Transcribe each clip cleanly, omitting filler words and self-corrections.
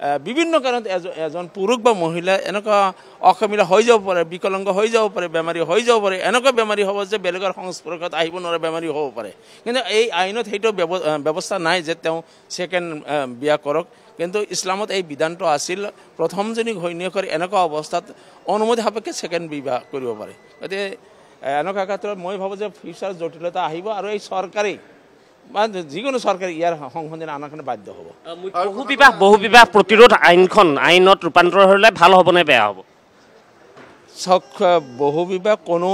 বিভিন্ন কাৰণত এজন পুৰুষ বা মহিলা এনেকুৱা অকামিলা হৈ যাব পাৰে, বিকলাংগ হৈ যাব পাৰে, বেমাৰী হৈ যাব পাৰে, এনেকুৱা বেমাৰী হ'ব যে বেলেগৰ সংস্পৰ্শত আহিব নোৱাৰা বেমাৰী হ'ব পাৰে। কিন্তু এই আইনত সেইটো ব্যৱস্থা নাই যে তেওঁ ছেকেণ্ড বিয়া কৰক। কিন্তু ইছলামত এই বিধানটো আছিল প্ৰথমজনী ঘৈণীয়েকৰ এনেকুৱা অৱস্থাত অনুমতি সাপেক্ষে ছেকেণ্ড বিবাহ কৰিব পাৰে। গতিকে এনেকুৱা ক্ষেত্ৰত মই ভাবোঁ যে ফিউচাৰ জটিলতা আহিব আৰু এই চৰকাৰী বা যিকোনো চৰকাৰী ইয়াৰ সংশোধন অনাৰ কাৰণে বাধ্য হ'ব। বহু বিবাহ প্ৰতিৰোধ আইনত ৰূপান্তৰ হ'লে ভাল হ'ব নে বেয়া হ'ব? চাওক, বহু বিবাহ কোনো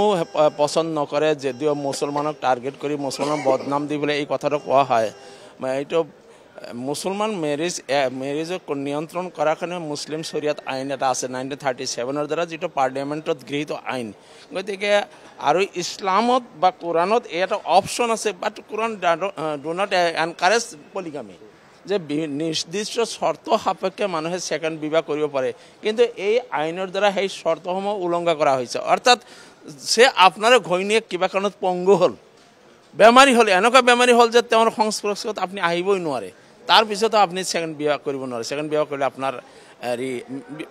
পচন্দ নকৰে, যদিও মুছলমানক টাৰ্গেট কৰি মুছলমানক বদনাম দিবলৈ এই কথাটো কোৱা হয়। এইটো মুছলমান মেৰেজক নিয়ন্ত্ৰণ কৰাৰ কাৰণে মুছলিম শৰিয়াত আইন এটা আছে 1937 দ্বাৰা, যিটো পাৰ্লিয়ামেণ্টত গৃহীত আইন। গতিকে আৰু ইছলামত বা কোৰাণত এটা অপশ্যন আছে, বাট কোৰাণ ডু নট এনকাৰেজ পলিগামী, যে নিৰ্দিষ্ট চৰ্ত সাপেক্ষে মানুহে ছেকেণ্ড বিবাহ কৰিব পাৰে। কিন্তু এই আইনৰ দ্বাৰা সেই চৰ্তসমূহ উলংঘা কৰা হৈছে। অৰ্থাৎ যে আপোনাৰ ঘৈণীয়েক কিবা কাৰণত পংগু হ'ল, বেমাৰী হ'ল, এনেকুৱা বেমাৰী হ'ল যে তেওঁৰ সংস্পৰ্শত আপুনি আহিবই নোৱাৰে, তাৰপিছতো আপুনি ছেকেণ্ড বিবাহ কৰিব নোৱাৰে। ছেকেণ্ড বিবাহ কৰিলে আপোনাৰ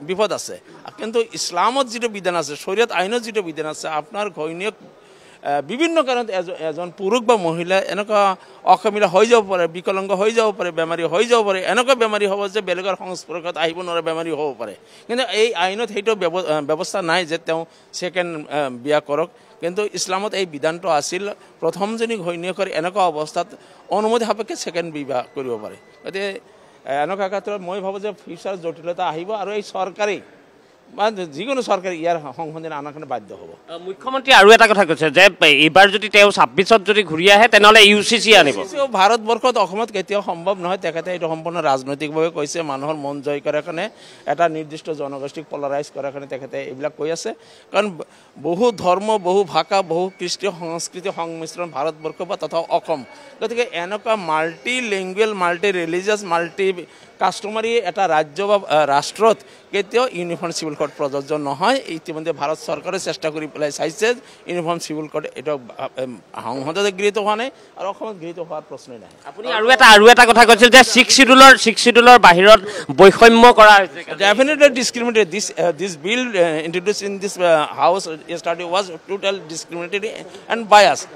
বিপদ আছে। কিন্তু ইছলামত যিটো বিধান আছে, শৰিয়ত আইনত যিটো বিধান আছে, আপোনাৰ ঘৈণীয়েক বিভিন্ন কাৰণত এজন পুৰুষ বা মহিলা এনেকুৱা অকামিলা হৈ যাব পাৰে, বিকলাংগ হৈ যাব পাৰে, বেমাৰী হৈ যাব পাৰে, এনেকুৱা বেমাৰী হ'ব যে বেলেগৰ সংস্পৰ্শত আহিব নোৱাৰা বেমাৰী হ'ব পাৰে। কিন্তু এই আইনত সেইটো ব্যৱস্থা নাই যে তেওঁ ছেকেণ্ড বিয়া কৰক। কিন্তু ইছলামত এই বিধানটো আছিল প্ৰথমজনী ঘৈণীয়েকৰ এনেকুৱা অৱস্থাত অনুমতি সাপেক্ষে ছেকেণ্ড বিবাহ কৰিব পাৰে। গতিকে এনেকুৱা ক্ষেত্ৰত মই ভাবোঁ যে ফিউচাৰ জটিলতা আহিব আৰু এই চৰকাৰী বা যিকোনো চৰকাৰী ইয়াৰ সংশোধন অনাৰ কাৰণে বাধ্য হ'ব। মুখ্যমন্ত্ৰী আৰু এটা কথা কৈছে যে এইবাৰ যদি তেওঁ 26ত যদি ঘূৰি আহে তেনেহ'লে UCC আনিব। ভাৰতবৰ্ষত অসমত কেতিয়াও সম্ভৱ নহয়। তেখেতে এইটো সম্পূৰ্ণ ৰাজনৈতিকভাৱে কৈছে, মানুহৰ মন জয় কৰাৰ কাৰণে, এটা নিৰ্দিষ্ট জনগোষ্ঠীক পলাৰাইজ কৰাৰ কাৰণে তেখেতে এইবিলাক কৈ আছে। কাৰণ বহু ধৰ্ম, বহু ভাষা, বহু কৃষ্টি সংস্কৃতি সংমিশ্ৰণ ভাৰতবৰ্ষ বা তথা অসম। গতিকে এনেকুৱা multi language, multi religious, multi customary এটা ৰাজ্য বা ৰাষ্ট্ৰত কেতিয়াও ইউনিফৰ্ম চিভিল কোড প্ৰযোজ্য নহয়। ইতিমধ্যে ভাৰত চৰকাৰে চেষ্টা কৰি পেলাই চাইছে ইউনিফৰ্ম চিভিল কোড এইটো সংসদতে গৃহীত হোৱা নাই আৰু অসমত গৃহীত হোৱাৰ প্ৰশ্নই নাই। আপুনি আৰু এটা কথা কৈছিল যে ছিক্স শিডিউলৰ বাহিৰত বৈষম্য কৰা হৈছে। Definitely discriminated. This bill introduced in this house yesterday was total discriminatory and biased.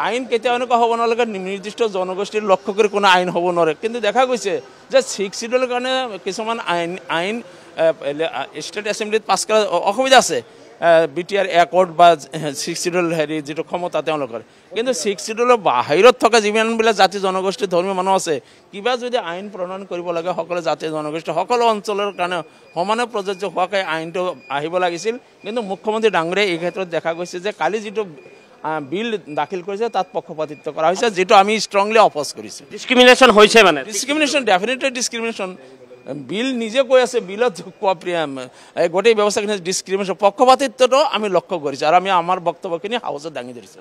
আইন কেতিয়াও এনেকুৱা হ'ব নালাগে নিৰ্দিষ্ট জনগোষ্ঠীৰ লক্ষ্য কৰি কোনো আইন হ'ব নোৱাৰে। কিন্তু দেখা গৈছে যে ছিক্স শিডিউলৰ কাৰণে কিছুমান আইন ষ্টেট এছেম্বলিত পাছ কৰা অসুবিধা আছে। BTR একৰ্ড বা ছিক্স শিডিউল যিটো ক্ষমতা তেওঁলোকৰ। কিন্তু ছিক্স শিডিউলৰ বাহিৰত থকা যিমানবিলাক জাতি জনগোষ্ঠী ধৰ্মীয় মানুহ আছে, কিবা যদি আইন প্ৰণয়ন কৰিব লাগে সকলো জাতি জনগোষ্ঠী সকলো অঞ্চলৰ কাৰণে সমানে প্ৰযোজ্য হোৱাকৈ আইনটো আহিব লাগিছিল। কিন্তু মুখ্যমন্ত্ৰী ডাঙৰীয়াই এই ক্ষেত্ৰত দেখা গৈছে যে কালি যিটো বিল দাখিল কৰিছে তাত পক্ষপাতিত্ব কৰা হৈছে, যিটো আমি ষ্ট্ৰংলি অপ'জ কৰিছোঁ। ডিছক্ৰিমিনেশ্যন হৈছে, মানে ডিছক্ৰিমিনেশ্যন, ডেফিনেটলি ডিছক্ৰিমিনেশ্যন। বিল নিজে কৈ আছে, বিলত গোটেই ব্যৱস্থাখিনি ডিছক্ৰিমিনেশ্যন, পক্ষপাতিত্বটো আমি লক্ষ্য কৰিছোঁ আৰু আমি আমাৰ বক্তব্যখিনি হাউচত দাঙি ধৰিছোঁ।